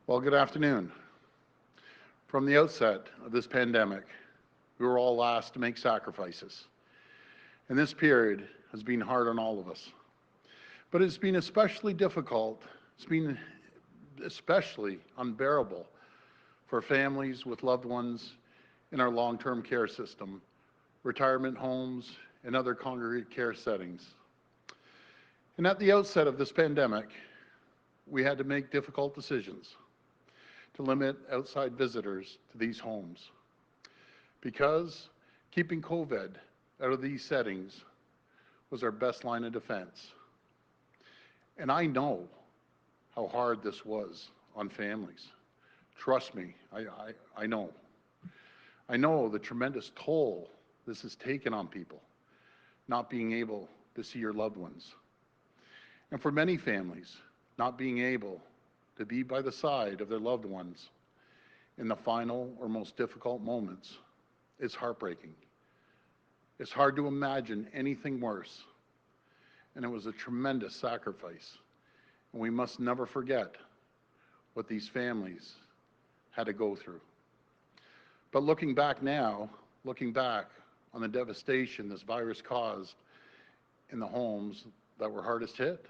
Well, good afternoon. From the outset of this pandemic, we were all asked to make sacrifices. And this period has been hard on all of us. But it's been especially difficult, it's been especially unbearable for families with loved ones in our long-term care system, retirement homes, and other congregate care settings. And at the outset of this pandemic, we had to make difficult decisions to limit outside visitors to these homes, because keeping COVID out of these settings was our best line of defense. And I know how hard this was on families. Trust me, I know. I know the tremendous toll this has taken on people, not being able to see your loved ones. And for many families, not being able to be by the side of their loved ones in the final or most difficult moments is heartbreaking. It's hard to imagine anything worse. And it was a tremendous sacrifice. And we must never forget what these families had to go through. But looking back now, looking back on the devastation this virus caused in the homes that were hardest hit,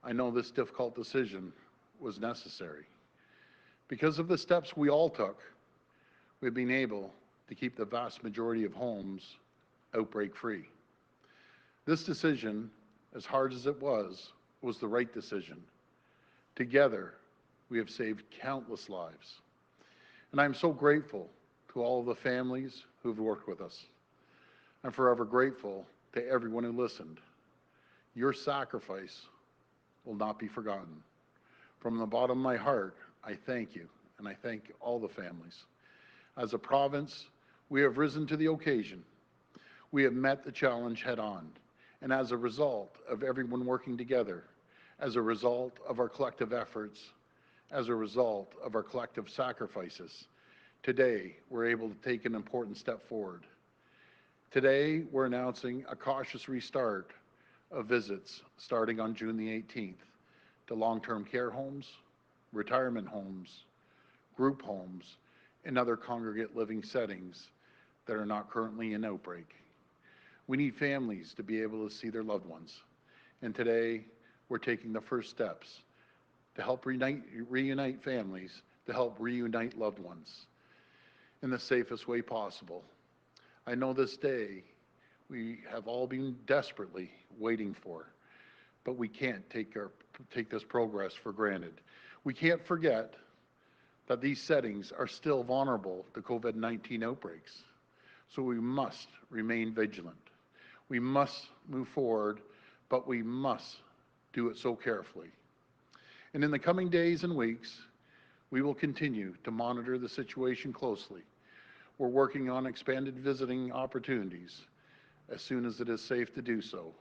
I know this difficult decision was necessary. Because of the steps we all took, we've been able to keep the vast majority of homes outbreak-free. This decision, as hard as it was the right decision. Together, we have saved countless lives. And I'm so grateful to all of the families who've worked with us. I'm forever grateful to everyone who listened. Your sacrifice will not be forgotten. From the bottom of my heart, I thank you, and I thank all the families. As a province, we have risen to the occasion. We have met the challenge head on. And as a result of everyone working together, as a result of our collective efforts, as a result of our collective sacrifices, today we're able to take an important step forward. Today, we're announcing a cautious restart of visits starting on June the 18th. To long-term care homes, retirement homes, group homes, and other congregate living settings that are not currently in outbreak. We need families to be able to see their loved ones. And today, we're taking the first steps to help reunite families, to help reunite loved ones in the safest way possible. I know this day we have all been desperately waiting for, but we can't take this progress for granted. We can't forget that these settings are still vulnerable to COVID-19 outbreaks. So we must remain vigilant. We must move forward, but we must do it so carefully. And in the coming days and weeks, we will continue to monitor the situation closely. We're working on expanded visiting opportunities as soon as it is safe to do so.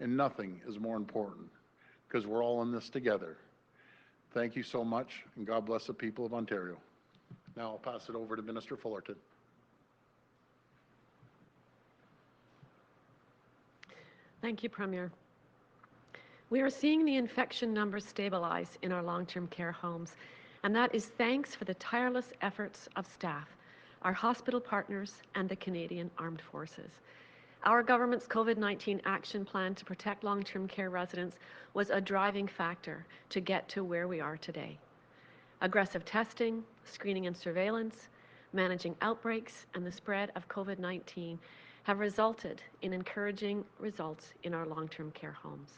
And nothing is more important, because we're all in this together. Thank you so much, and God bless the people of Ontario. Now I'll pass it over to Minister Fullerton. Thank you, Premier. We are seeing the infection numbers stabilize in our long-term care homes, and that is thanks for the tireless efforts of staff, our hospital partners, and the Canadian Armed Forces. Our government's COVID-19 action plan to protect long-term care residents was a driving factor to get to where we are today. Aggressive testing, screening and surveillance, managing outbreaks, and the spread of COVID-19 have resulted in encouraging results in our long-term care homes.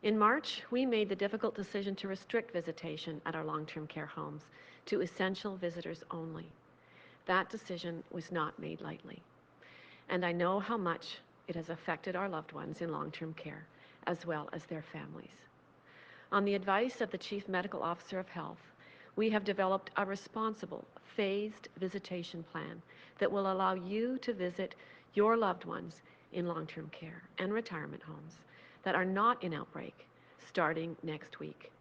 In March, we made the difficult decision to restrict visitation at our long-term care homes to essential visitors only. That decision was not made lightly, and I know how much it has affected our loved ones in long-term care, as well as their families. On the advice of the Chief Medical Officer of Health, we have developed a responsible, phased visitation plan that will allow you to visit your loved ones in long-term care and retirement homes that are not in outbreak starting next week.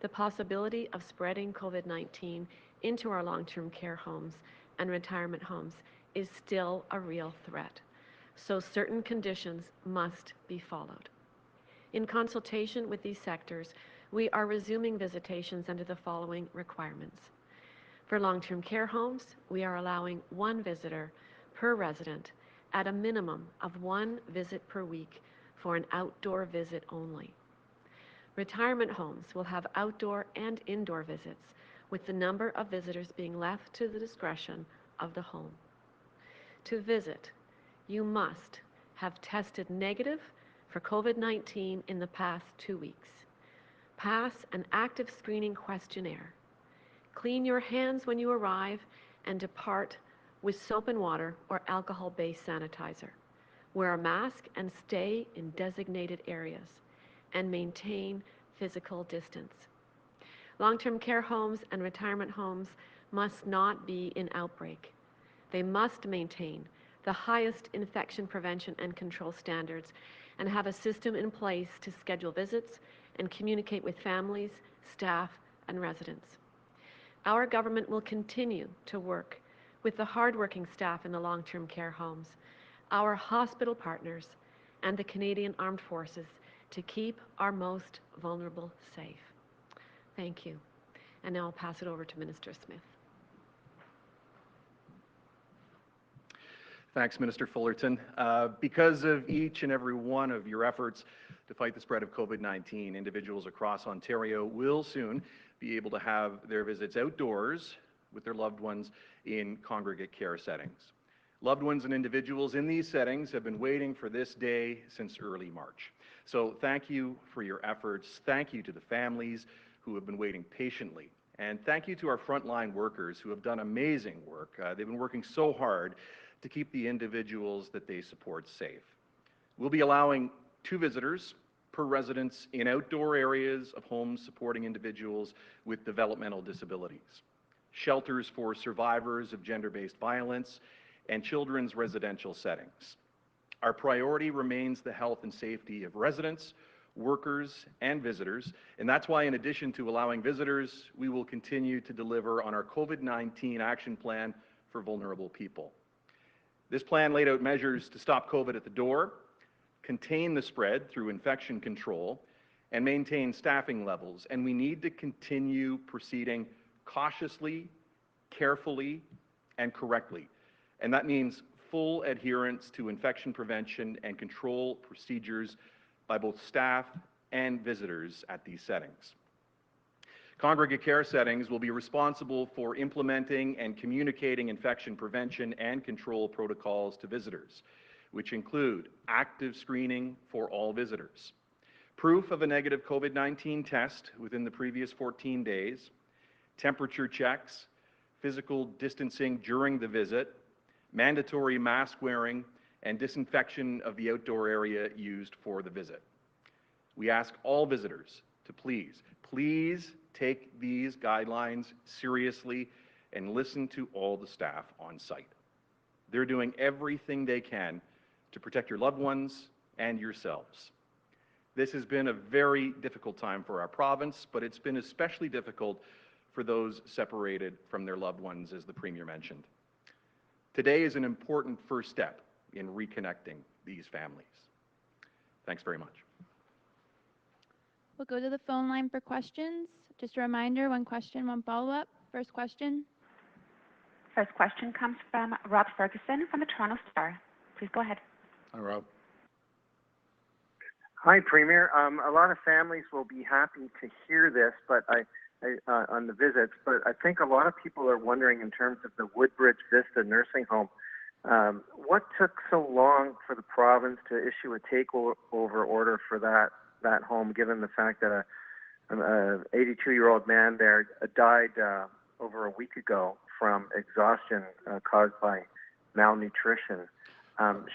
The possibility of spreading COVID-19 into our long-term care homes and retirement homes is still a real threat, so certain conditions must be followed. In consultation with these sectors, we are resuming visitations under the following requirements. For long-term care homes, we are allowing 1 visitor per resident at a minimum of 1 visit per week for an outdoor visit only. Retirement homes will have outdoor and indoor visits, with the number of visitors being left to the discretion of the home. To visit, you must have tested negative for COVID-19 in the past 2 weeks, pass an active screening questionnaire, clean your hands when you arrive, and depart with soap and water or alcohol-based sanitizer. Wear a mask and stay in designated areas, and maintain physical distance. Long-term care homes and retirement homes must not be in outbreak. They must maintain the highest infection prevention and control standards and have a system in place to schedule visits and communicate with families, staff, and residents. Our government will continue to work with the hardworking staff in the long-term care homes, our hospital partners, and the Canadian Armed Forces to keep our most vulnerable safe. Thank you. And now I'll pass it over to Minister Smith. Thanks, Minister Fullerton. Because of each and every one of your efforts to fight the spread of COVID-19, individuals across Ontario will soon be able to have their visits outdoors with their loved ones in congregate care settings. Loved ones and individuals in these settings have been waiting for this day since early March. So thank you for your efforts. Thank you to the families who have been waiting patiently. And thank you to our frontline workers who have done amazing work. They've been working so hard to keep the individuals that they support safe. We'll be allowing 2 visitors per residence in outdoor areas of homes supporting individuals with developmental disabilities, shelters for survivors of gender-based violence, and children's residential settings. Our priority remains the health and safety of residents, workers, and visitors, and that's why in addition to allowing visitors, we will continue to deliver on our COVID-19 action plan for vulnerable people. This plan laid out measures to stop COVID at the door, contain the spread through infection control, and maintain staffing levels. And we need to continue proceeding cautiously, carefully, and correctly. And that means full adherence to infection prevention and control procedures by both staff and visitors at these settings. Congregate care settings will be responsible for implementing and communicating infection prevention and control protocols to visitors, which include active screening for all visitors, proof of a negative COVID-19 test within the previous 14 days, temperature checks, physical distancing during the visit, mandatory mask wearing, and disinfection of the outdoor area used for the visit. We ask all visitors to please take these guidelines seriously and listen to all the staff on site. They're doing everything they can to protect your loved ones and yourselves. This has been a very difficult time for our province, but it's been especially difficult for those separated from their loved ones, as the Premier mentioned. Today is an important first step in reconnecting these families. Thanks very much. We'll go to the phone line for questions. Just a reminder, 1 question, 1 follow-up. First question. First question comes from Rob Ferguson from the Toronto Star. Please go ahead. Hi, Rob. Hi, Premier. A lot of families will be happy to hear this, but on the visits, but I think a lot of people are wondering in terms of the Woodbridge Vista nursing home, what took so long for the province to issue a takeover order for that home, given the fact that an 82-year-old man there died over a week ago from exhaustion caused by malnutrition.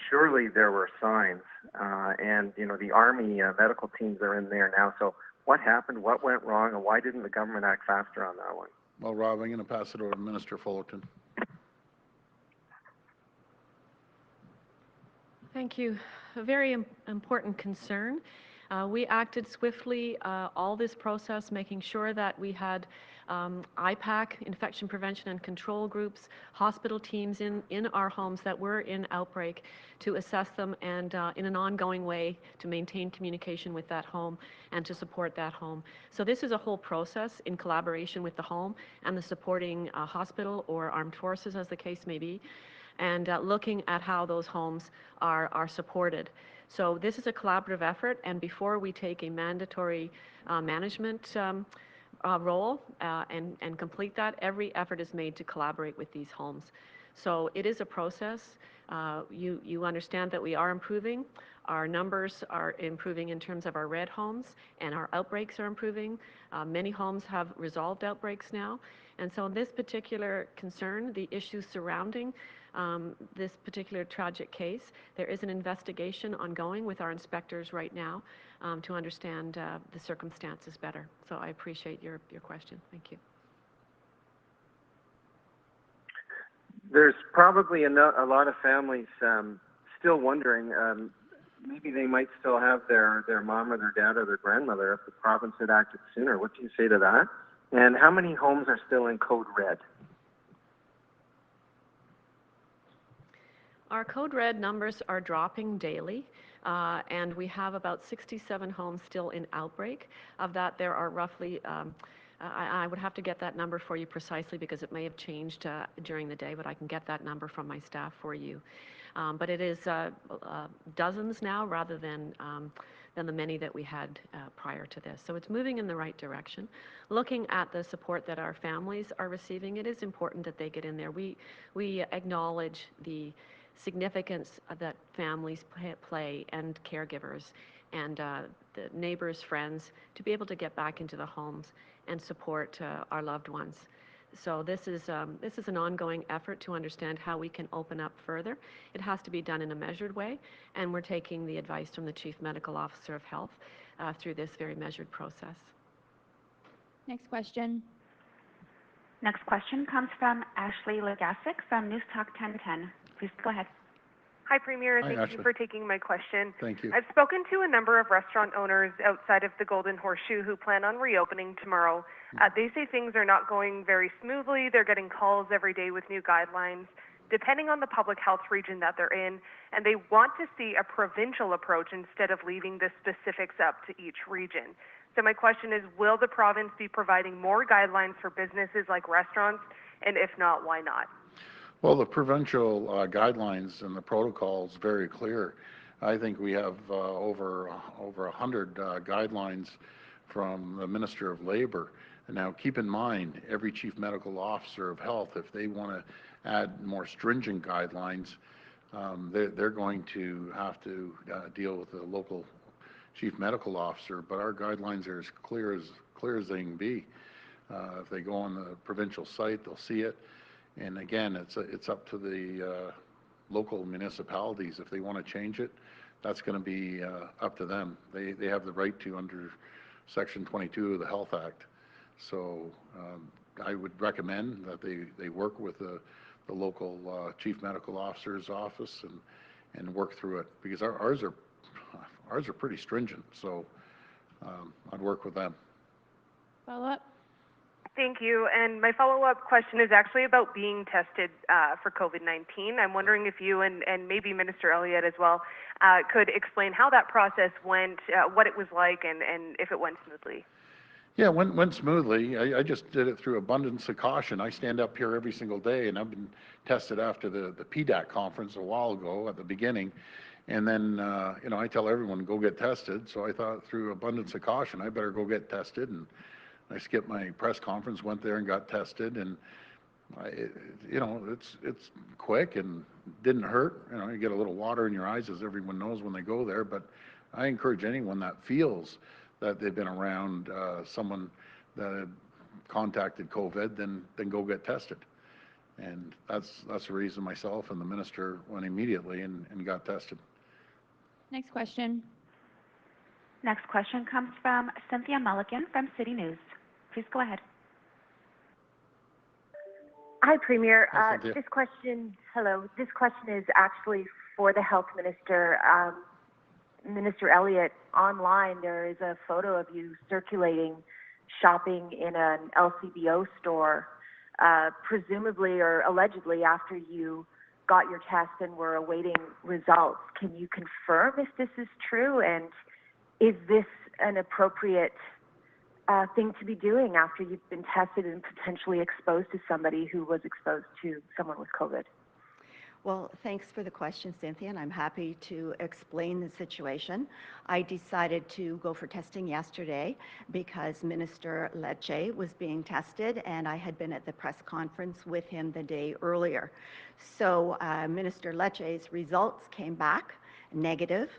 Surely there were signs, and the Army medical teams are in there now. So what happened? What went wrong? And why didn't the government act faster on that one? Well, Rob, I'm going to pass it over to Minister Fullerton. Thank you. A very important concern. We acted swiftly all this process, making sure that we had IPAC, infection prevention and control groups, hospital teams in our homes that were in outbreak to assess them and in an ongoing way to maintain communication with that home and to support that home. So this is a whole process in collaboration with the home and the supporting hospital or armed forces, as the case may be, and looking at how those homes are supported. So this is a collaborative effort, and before we take a mandatory management role and complete that, every effort is made to collaborate with these homes. So it is a process. You understand that we are improving. Our numbers are improving in terms of our red homes, and our outbreaks are improving. Many homes have resolved outbreaks now. And so in this particular concern, the issues surrounding this particular tragic case, there is an investigation ongoing with our inspectors right now to understand the circumstances better. So I appreciate your question. Thank you. There's probably a lot of families still wondering, maybe they might still have their mom or their dad or their grandmother if the province had acted sooner. What do you say to that? And how many homes are still in code red? Our code red numbers are dropping daily, and we have about 67 homes still in outbreak. Of that, there are roughly, I would have to get that number for you precisely because it may have changed during the day, but I can get that number from my staff for you. But it is dozens now rather than the many that we had prior to this. So it's moving in the right direction. Looking at the support that our families are receiving, it is important that they get in there. We acknowledge the significance that families play and caregivers and the neighbors, friends, to be able to get back into the homes and support our loved ones. So this is an ongoing effort to understand how we can open up further. It has to be done in a measured way, and we're taking the advice from the Chief Medical Officer of Health through this very measured process. Next question. Next question comes from Ashley Legasic from News Talk 1010. Please go ahead. Hi, Premier. Hi, Thank Ashley. you for taking my question. Thank you. I've spoken to a number of restaurant owners outside of the Golden Horseshoe who plan on reopening tomorrow. They say things are not going very smoothly. They're getting calls every day with new guidelines, depending on the public health region that they're in, and they want to see a provincial approach instead of leaving the specifics up to each region. So my question is, will the province be providing more guidelines for businesses like restaurants, and if not, why not? Well, the provincial guidelines and the protocols very clear. I think we have over 100 guidelines from the Minister of Labour. And now keep in mind, every Chief Medical Officer of Health, if they want to add more stringent guidelines, they're going to have to deal with the local Chief Medical Officer. But our guidelines are as clear as they can be. If they go on the provincial site, they'll see it. And again, it's up to the local municipalities. If they want to change it, that's going to be up to them. They have the right to under Section 22 of the Health Act. So I would recommend that they work with the local Chief Medical Officer's office and work through it, because ours are pretty stringent. So I'd work with them. Follow up. Thank you. And my follow-up question is actually about being tested for COVID-19. I'm wondering if you and maybe Minister Elliott as well could explain how that process went, what it was like, and if it went smoothly. Yeah, it went smoothly. I just did it through abundance of caution. I stand up here every single day, and I've been tested after the PDAC conference a while ago at the beginning. And then, I tell everyone, go get tested. So I thought through abundance of caution, I better go get tested. And I skipped my press conference, went there and got tested, and it's quick and didn't hurt. You get a little water in your eyes, as everyone knows when they go there. But I encourage anyone that feels that they've been around someone that had contacted COVID, then go get tested. And that's the reason myself and the minister went immediately and got tested. Next question. Next question comes from Cynthia Mulligan from City News. Please go ahead. Hi, Premier. Hi, Cynthia. This question is actually for the Health Minister. Minister Elliott, online there is a photo of you circulating, shopping in an LCBO store, presumably or allegedly after you got your test and were awaiting results. Can you confirm if this is true, and is this an appropriate thing to be doing after you've been tested and potentially exposed to somebody who was exposed to someone with COVID? Well, thanks for the question, Cynthia, and I'm happy to explain the situation. I decided to go for testing yesterday because Minister Lecce was being tested, and I had been at the press conference with him the day earlier. So Minister Lecce's results came back negative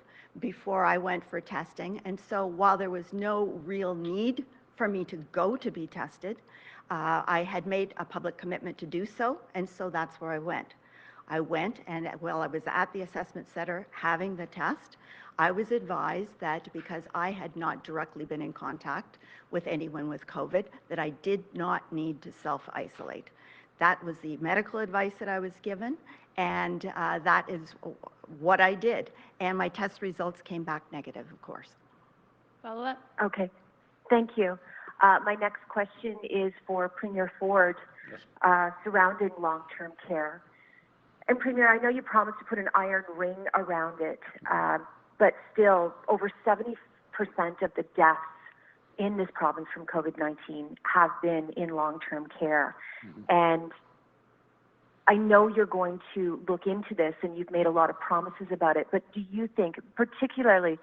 before I went for testing, and so while there was no real need for me to go to be tested, I had made a public commitment to do so, and so that's where I went. I went, and while I was at the assessment center having the test, I was advised that because I had not directly been in contact with anyone with COVID, that I did not need to self-isolate. That was the medical advice that I was given, and that is what I did. And my test results came back negative, of course. Follow up? Okay, thank you. My next question is for Premier Ford, surrounding long-term care. And Premier, I know you promised to put an iron ring around it, but still, over 70% of the deaths in this province from COVID-19 have been in long-term care. And I know you're going to look into this, and you've made a lot of promises about it, but do you think, particularly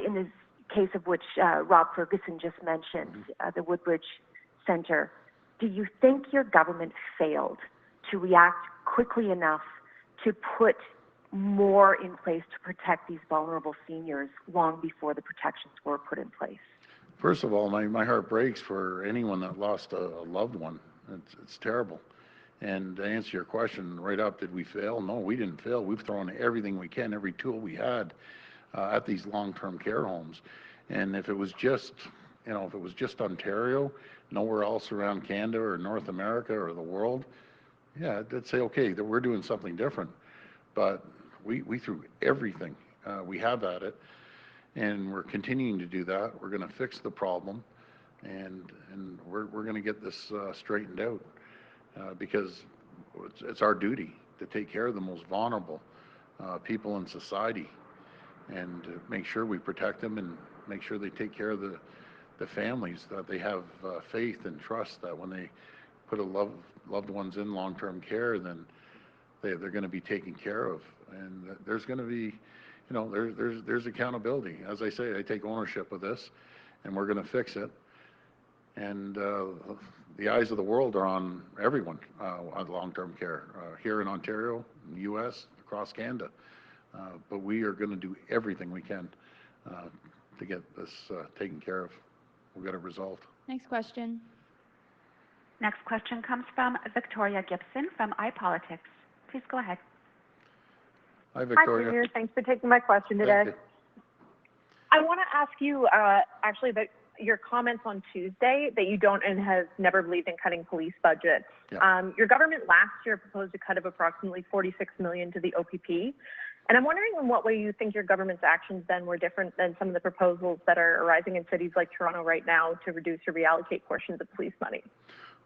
in this case of which Rob Ferguson just mentioned, the Woodbridge Centre, do you think your government failed to react quickly enough to put more in place to protect these vulnerable seniors long before the protections were put in place? First of all, my heart breaks for anyone that lost a loved one. It's terrible. And to answer your question right up, did we fail? No, we didn't fail. We've thrown everything we can, every tool we had at these long-term care homes. And if it was just, if it was just Ontario, nowhere else around Canada or North America or the world, yeah, I'd say, okay, that we're doing something different. But we threw everything we have at it, and we're continuing to do that. We're going to fix the problem, and we're going to get this straightened out because it's our duty to take care of the most vulnerable people in society and make sure we protect them and make sure they take care of the families, that they have faith and trust that when they put loved ones in long-term care, then they're going to be taken care of. And there's going to be, there's accountability. As I say, I take ownership of this, and we're going to fix it. And the eyes of the world are on everyone on long-term care here in Ontario, in the U.S., across Canada. But we are going to do everything we can to get this taken care of. We'll get it resolved. Next question. Next question comes from Victoria Gibson from iPolitics. Please go ahead. Hi, Victoria. Hi, Premier. Thanks for taking my question today. I want to ask you actually about your comments on Tuesday that you don't and have never believed in cutting police budgets. Yeah. Your government last year proposed a cut of approximately $46 million to the OPP. And I'm wondering in what way you think your government's actions then were different than some of the proposals that are arising in cities like Toronto right now to reduce or reallocate portions of police money.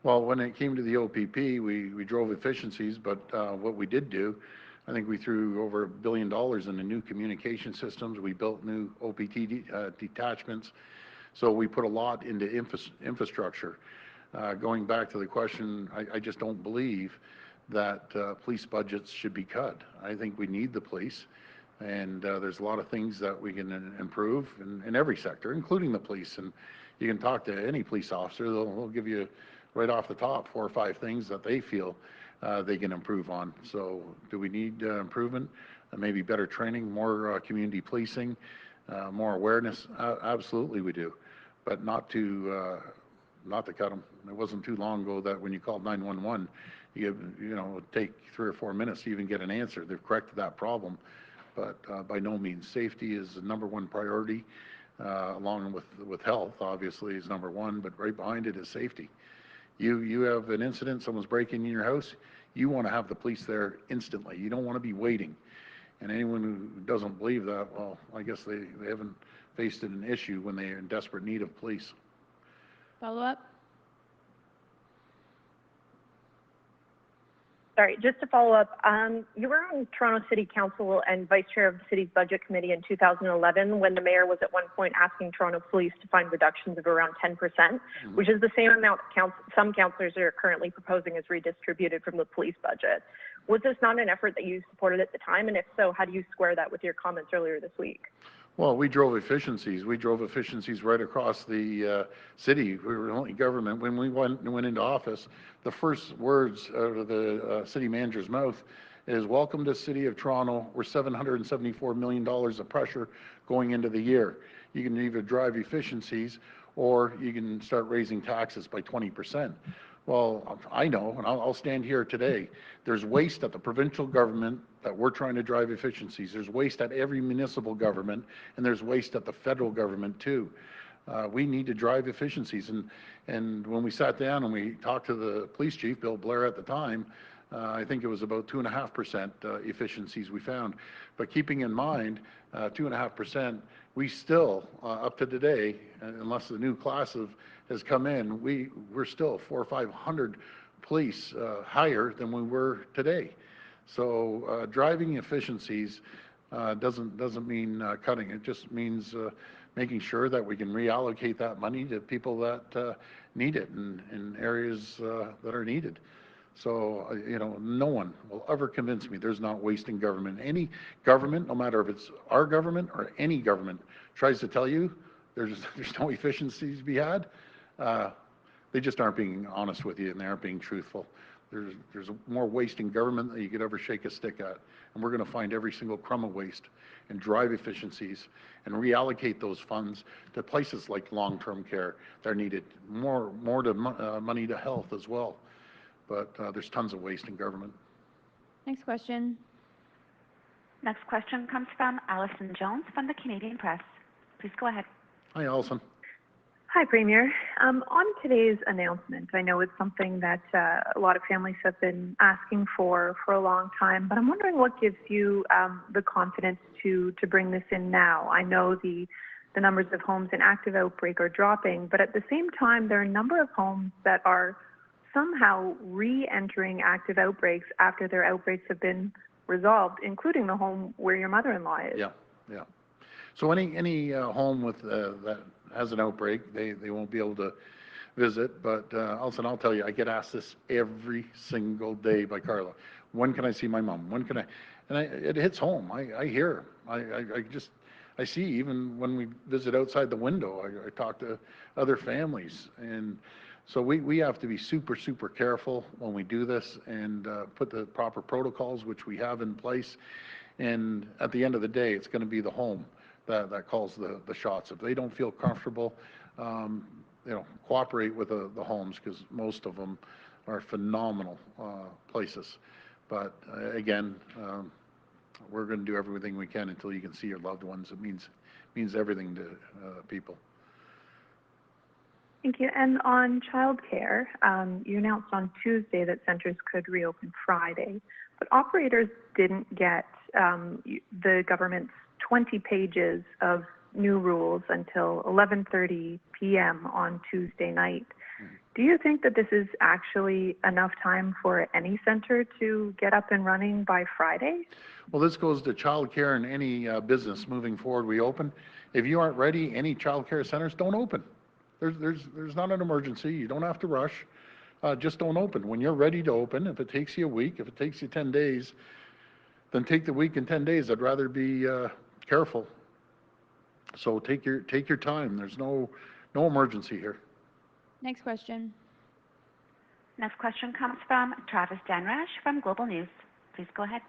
Well, when it came to the OPP, we drove efficiencies, but what we did do, I think we threw over $1 billion into new communication systems. We built new OPT detachments. So we put a lot into infrastructure. Going back to the question, I just don't believe that police budgets should be cut. I think we need the police, and there's a lot of things that we can improve in every sector, including the police. And you can talk to any police officer, they'll give you right off the top 4 or 5 things that they feel they can improve on. So do we need improvement? Maybe better training, more community policing, more awareness? Absolutely we do, but not to cut them. It wasn't too long ago that when you called 911, it would take 3 or 4 minutes to even get an answer. They've corrected that problem, but by no means. Safety is the #1 priority, along with health, obviously, is #1, but right behind it is safety. You have an incident, someone's breaking in your house, you want to have the police there instantly. You don't want to be waiting. And anyone who doesn't believe that, well, I guess they haven't faced an issue when they are in desperate need of police. Follow up? Sorry, just to follow up, you were on Toronto City Council and Vice Chair of the city's Budget Committee in 2011 when the Mayor was at one point asking Toronto Police to find reductions of around 10%, which is the same amount some councillors are currently proposing as redistributed from the police budget. Was this not an effort that you supported at the time? And if so, how do you square that with your comments earlier this week? Well, we drove efficiencies. We drove efficiencies right across the city. We were the only government. When we went into office, the first words out of the city manager's mouth is, welcome to the City of Toronto. We're $774 million of pressure going into the year. You can either drive efficiencies or you can start raising taxes by 20%. Well, I know, and I'll stand here today, there's waste at the provincial government that we're trying to drive efficiencies. There's waste at every municipal government, and there's waste at the federal government too. We need to drive efficiencies. And when we sat down and we talked to the police chief, Bill Blair at the time, I think it was about 2.5% efficiencies we found. But keeping in mind, 2.5%, we still, up to today, unless the new class has come in, we're still 400 or 500 police higher than we were today. So driving efficiencies doesn't mean cutting. It just means making sure that we can reallocate that money to people that need it in areas that are needed. So, you know, no one will ever convince me there's not waste in government. Any government, no matter if it's our government or any government, tries to tell you there's no efficiencies to be had, they just aren't being honest with you and they aren't being truthful. There's more waste in government than you could ever shake a stick at. And we're going to find every single crumb of waste and drive efficiencies and reallocate those funds to places like long-term care that are needed. More money to health as well. But there's tons of waste in government. Next question. Next question comes from Alison Jones from the Canadian Press. Please go ahead. Hi, Alison. Hi, Premier. On today's announcement, I know it's something that a lot of families have been asking for a long time, but I'm wondering what gives you the confidence to bring this in now. I know the numbers of homes in active outbreak are dropping, but at the same time, there are a number of homes that are somehow re-entering active outbreaks after their outbreaks have been resolved, including the home where your mother-in-law is. Yeah. So any home with that has an outbreak, they won't be able to visit. But Alison, I'll tell you, I get asked this every single day by Carla. When can I see my mom? When can I? And it hits home. I hear. I see, even when we visit outside the window, I talk to other families. And so we have to be super, super careful when we do this and put the proper protocols, which we have in place. And at the end of the day, it's going to be the home that calls the shots. If they don't feel comfortable, cooperate with the homes, because most of them are phenomenal places. But again, we're going to do everything we can until you can see your loved ones. It means everything to people. Thank you. And on childcare, you announced on Tuesday that centers could reopen Friday, but operators didn't get the government's 20 pages of new rules until 11:30 p.m. on Tuesday night. Do you think that this is actually enough time for any center to get up and running by Friday? Well, this goes to childcare and any business moving forward. We open. If you aren't ready, any childcare centers don't open. There's not an emergency. You don't have to rush. Just don't open. When you're ready to open, if it takes you a week, if it takes you 10 days, then take the week and 10 days. I'd rather be careful. So take your time. There's no emergency here. Next question. Next question comes from Travis Danrash from Global News. Please go ahead.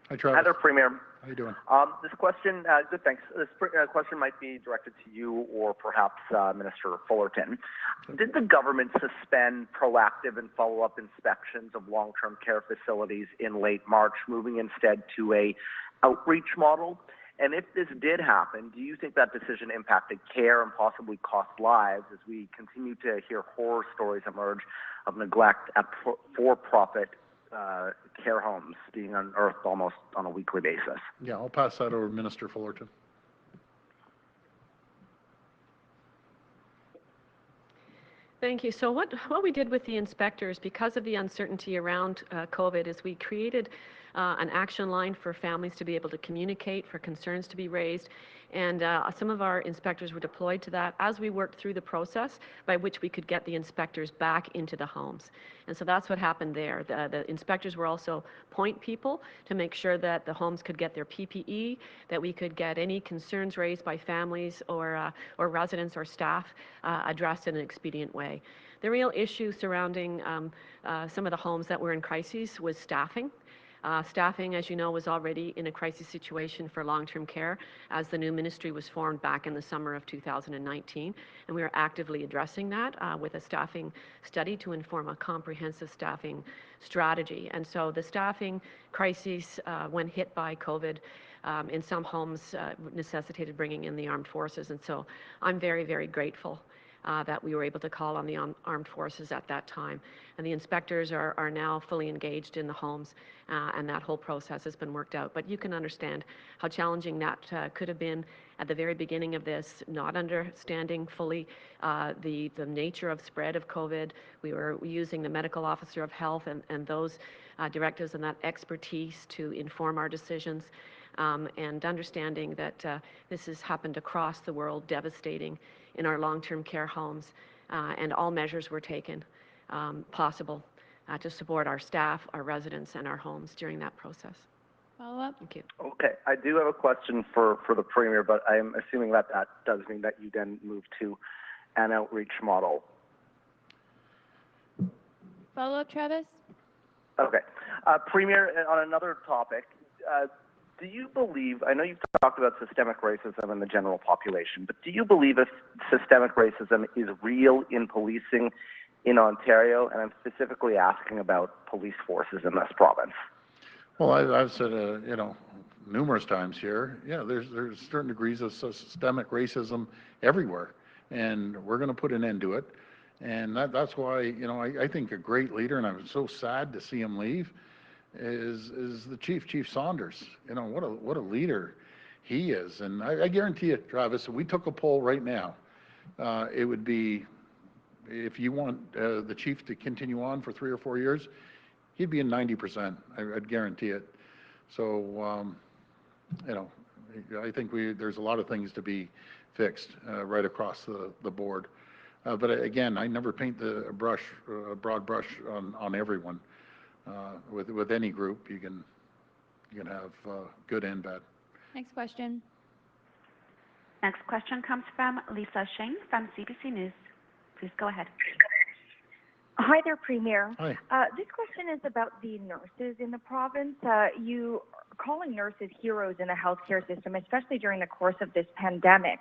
Hi, Travis. Hi there, Premier. How you doing? This question, good, thanks. This question might be directed to you or perhaps Minister Fullerton. Did the government suspend proactive and follow-up inspections of long-term care facilities in late March, moving instead to a outreach model? And if this did happen, do you think that decision impacted care and possibly cost lives as we continue to hear horror stories emerge of neglect at for-profit care homes being unearthed almost on a weekly basis? Yeah, I'll pass that over to Minister Fullerton. Thank you. So what we did with the inspectors, because of the uncertainty around COVID, is we created an action line for families to be able to communicate, for concerns to be raised, and some of our inspectors were deployed to that as we worked through the process by which we could get the inspectors back into the homes. And so that's what happened there. The inspectors were also point people to make sure that the homes could get their PPE, that we could get any concerns raised by families or residents or staff addressed in an expedient way. The real issue surrounding some of the homes that were in crises was staffing. Staffing, as you know, was already in a crisis situation for long-term care as the new ministry was formed back in the summer of 2019. And we are actively addressing that with a staffing study to inform a comprehensive staffing strategy. And so the staffing crises, when hit by COVID, in some homes necessitated bringing in the armed forces. And so I'm very, very grateful that we were able to call on the armed forces at that time. And the inspectors are now fully engaged in the homes, and that whole process has been worked out. But you can understand how challenging that could have been at the very beginning of this, not understanding fully the nature of spread of COVID. We were using the medical officer of health and those directives and that expertise to inform our decisions. And understanding that this has happened across the world, devastating in our long-term care homes, and all measures were taken possible to support our staff, our residents, and our homes during that process. Follow-up? Thank you. Okay, I do have a question for the Premier, but I'm assuming that does mean that you then move to an outreach model. Follow-up, Travis? Okay. Premier, on another topic, do you believe, I know you've talked about systemic racism in the general population, but do you believe if systemic racism is real in policing in Ontario? And I'm specifically asking about police forces in this province. Well, I've said, numerous times here, yeah, there's certain degrees of systemic racism everywhere, and we're going to put an end to it. And that's why, I think a great leader, and I'm so sad to see him leave, is the Chief Saunders. What a leader he is. And I guarantee you, Travis, if we took a poll right now, it would be, if you want the chief to continue on for 3 or 4 years, he'd be in 90%. I'd guarantee it. So, I think there's a lot of things to be fixed right across the board. But again, I never paint a broad brush on everyone. With any group, you can have good and bad. Next question. Next question comes from Lisa Shane from CBC News. Please go ahead. Hi there, Premier. Hi. This question is about the nurses in the province. You are calling nurses heroes in the healthcare system, especially during the course of this pandemic.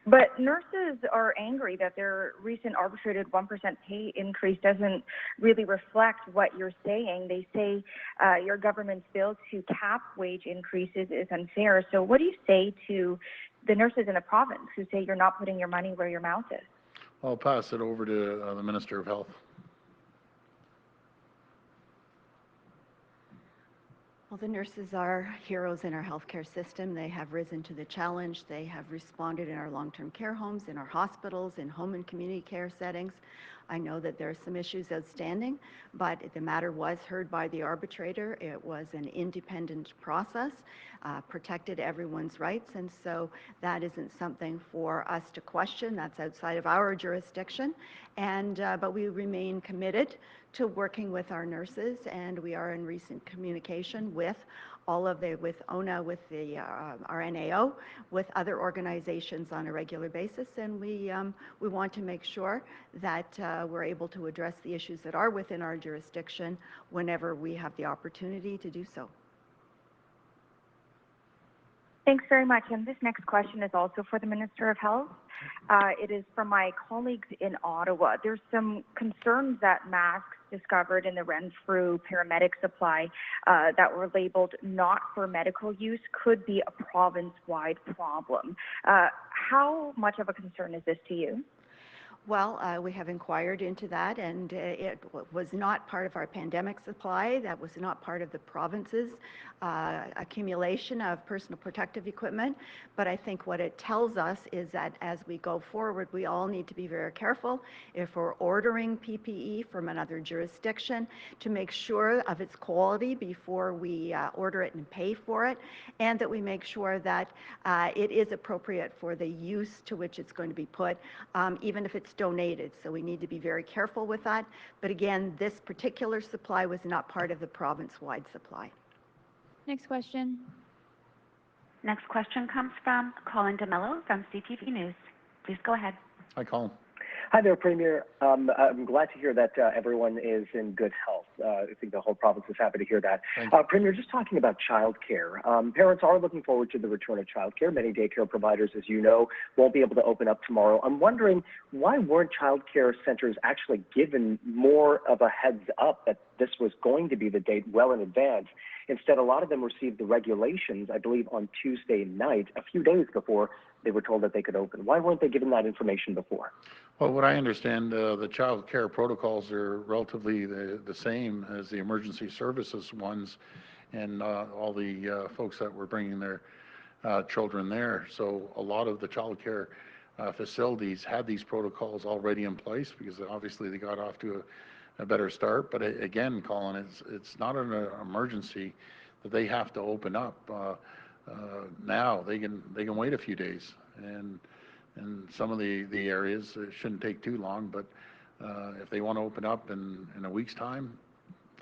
But nurses are angry that their recent arbitrated 1% pay increase doesn't really reflect what you're saying. They say your government's bill to cap wage increases is unfair. So what do you say to the nurses in the province who say you're not putting your money where your mouth is? I'll pass it over to the Minister of Health. Well, the nurses are heroes in our healthcare system. They have risen to the challenge. They have responded in our long-term care homes, in our hospitals, in home and community care settings. I know that there are some issues outstanding, but the matter was heard by the arbitrator. It was an independent process, protected everyone's rights, and so that isn't something for us to question. That's outside of our jurisdiction, but we remain committed to working with our nurses, and we are in recent communication with with ONA, with our NAO, with other organizations on a regular basis, and we want to make sure that we're able to address the issues that are within our jurisdiction whenever we have the opportunity to do so. Thanks very much. And this next question is also for the Minister of Health. It is from my colleagues in Ottawa. There's some concerns that masks discovered in the Renfrew paramedic supply that were labeled not for medical use could be a province-wide problem. How much of a concern is this to you? Well, we have inquired into that, and it was not part of our pandemic supply. That was not part of the province's accumulation of personal protective equipment. But I think what it tells us is that as we go forward, we all need to be very careful if we're ordering PPE from another jurisdiction to make sure of its quality before we order it and pay for it, and that we make sure that it is appropriate for the use to which it's going to be put, even if it's donated. So we need to be very careful with that. But again, this particular supply was not part of the province-wide supply. Next question. Next question comes from Colin DeMello from CTV News. Please go ahead. Hi, Colin. Hi there, Premier. I'm glad to hear that everyone is in good health. I think the whole province is happy to hear that. Premier, just talking about childcare. Parents are looking forward to the return of childcare. Many daycare providers, as you know, won't be able to open up tomorrow. I'm wondering, why weren't childcare centers actually given more of a heads up that this was going to be the date well in advance? Instead, a lot of them received the regulations, I believe, on Tuesday night, a few days before they were told that they could open. Why weren't they given that information before? Well, what I understand, the child care protocols are relatively the same as the emergency services ones, and all the folks that were bringing their children there. So a lot of the child care facilities had these protocols already in place because obviously they got off to a better start. But again, Colin, it's not an emergency that they have to open up. Now they can wait a few days, and some of the areas it shouldn't take too long. But if they want to open up in a week's time,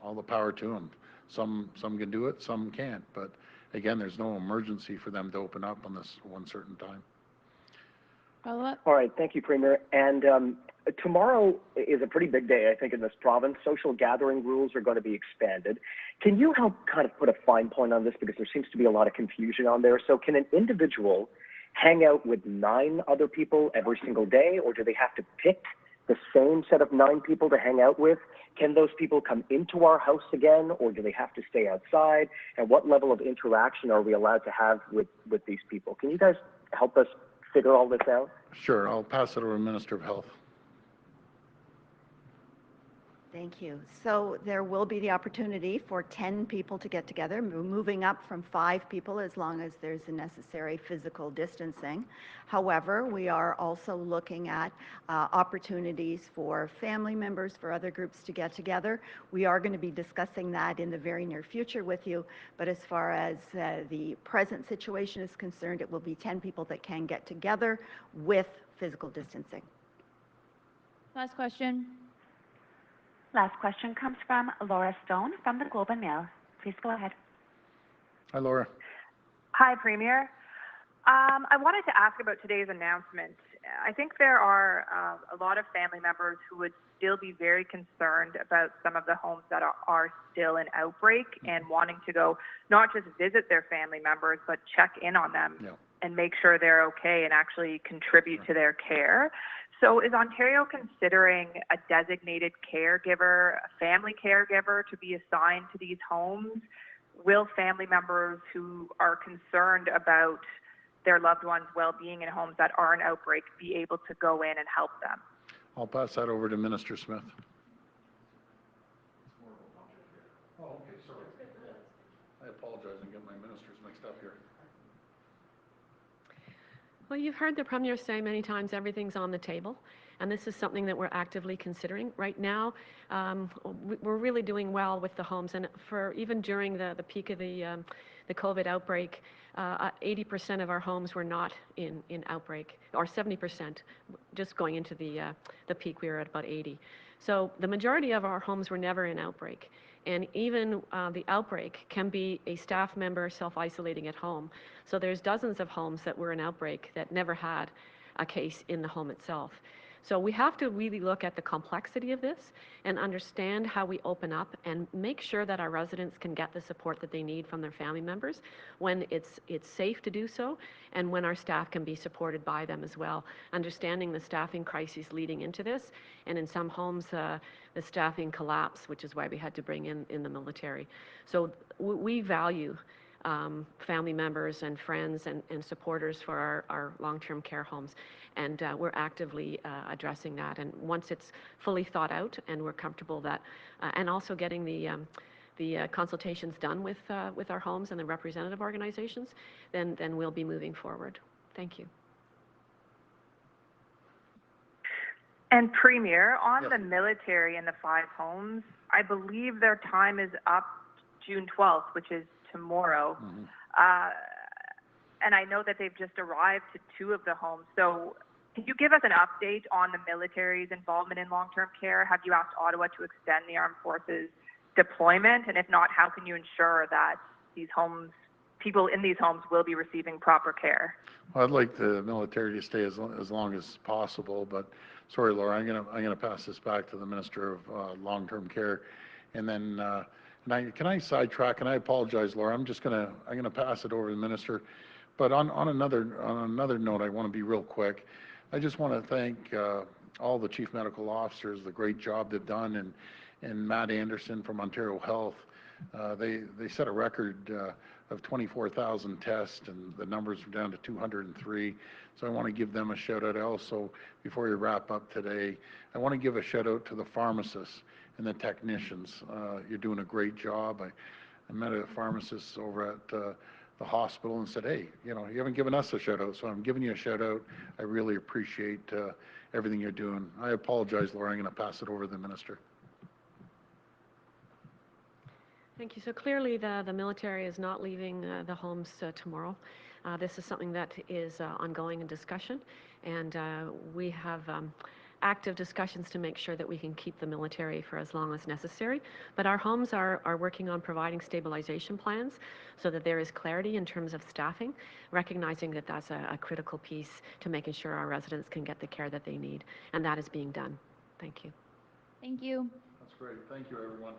all the power to them. Some can do it, some can't. But again, there's no emergency for them to open up on this one certain time. Follow-up. All right, thank you, Premier. And tomorrow is a pretty big day, I think, in this province. Social gathering rules are going to be expanded. Can you help kind of put a fine point on this, because there seems to be a lot of confusion on there? So can an individual hang out with 9 other people every single day, or do they have to pick the same set of 9 people to hang out with? Can those people come into our house again, or do they have to stay outside? And what level of interaction are we allowed to have with these people? Can you guys help us figure all this out? Sure, I'll pass it over to Minister of Health. Thank you. So there will be the opportunity for 10 people to get together, moving up from 5 people as long as there's the necessary physical distancing. However, we are also looking at opportunities for family members, for other groups to get together. We are going to be discussing that in the very near future with you, but as far as the present situation is concerned, it will be 10 people that can get together with physical distancing. Last question. Last question comes from Laura Stone from the Globe and Mail. Please go ahead. Hi, Laura. Hi, Premier. I wanted to ask about today's announcement. I think there are a lot of family members who would still be very concerned about some of the homes that are still in outbreak and wanting to go not just visit their family members, but check in on them and make sure they're okay and actually contribute to their care. So is Ontario considering a designated caregiver, a family caregiver, to be assigned to these homes? Will family members who are concerned about their loved ones' well-being in homes that are in outbreak be able to go in and help them? I'll pass that over to Minister Smith. Oh, okay, sorry. I apologize and get my ministers mixed up here. Well, you've heard the Premier say many times everything's on the table, and this is something that we're actively considering. Right now, we're really doing well with the homes, and for even during the peak of the COVID outbreak, 80% of our homes were not in outbreak, or 70%. Just going into the peak, we were at about 80. So the majority of our homes were never in outbreak. And even the outbreak can be a staff member self-isolating at home. So there's dozens of homes that were in outbreak that never had a case in the home itself. So we have to really look at the complexity of this and understand how we open up and make sure that our residents can get the support that they need from their family members when it's safe to do so, and when our staff can be supported by them as well. Understanding the staffing crises leading into this, and in some homes the staffing collapse, which is why we had to bring in the military. So we value family members and friends and supporters for our long-term care homes. And we're actively addressing that. And once it's fully thought out and we're comfortable that, and also getting the consultations done with our homes and the representative organizations, then we'll be moving forward. Thank you. And Premier, on the military and the 5 homes, I believe their time is up June 12th, which is tomorrow. And I know that they've just arrived to 2 of the homes. So can you give us an update on the military's involvement in long-term care? Have you asked Ottawa to extend the armed forces deployment? And if not, how can you ensure that these homes, people in these homes will be receiving proper care? Well, I'd like the military to stay as long as possible, but sorry, Laura, I'm gonna pass this back to the Minister of Long-Term Care, and then can I sidetrack? And I apologize, Laura. I'm gonna pass it over to the Minister, but on another note, I want to be real quick. I just want to thank all the Chief Medical Officers, the great job they've done, and Matt Anderson from Ontario Health. They set a record of 24,000 tests, and the numbers are down to 203. So I want to give them a shout out. Also, before we wrap up today, I want to give a shout out to the pharmacists and the technicians. You're doing a great job. I met a pharmacist over at the hospital and said, hey, you haven't given us a shout out, so I'm giving you a shout out. I really appreciate everything you're doing. I apologize, Laura. I'm going to pass it over to the Minister. Thank you. So clearly the military is not leaving the homes tomorrow. This is something that is ongoing in discussion, and we have active discussions to make sure that we can keep the military for as long as necessary. But our homes are working on providing stabilization plans so that there is clarity in terms of staffing, recognizing that that's a critical piece to making sure our residents can get the care that they need, and that is being done. Thank you. Thank you. That's great. Thank you, everyone.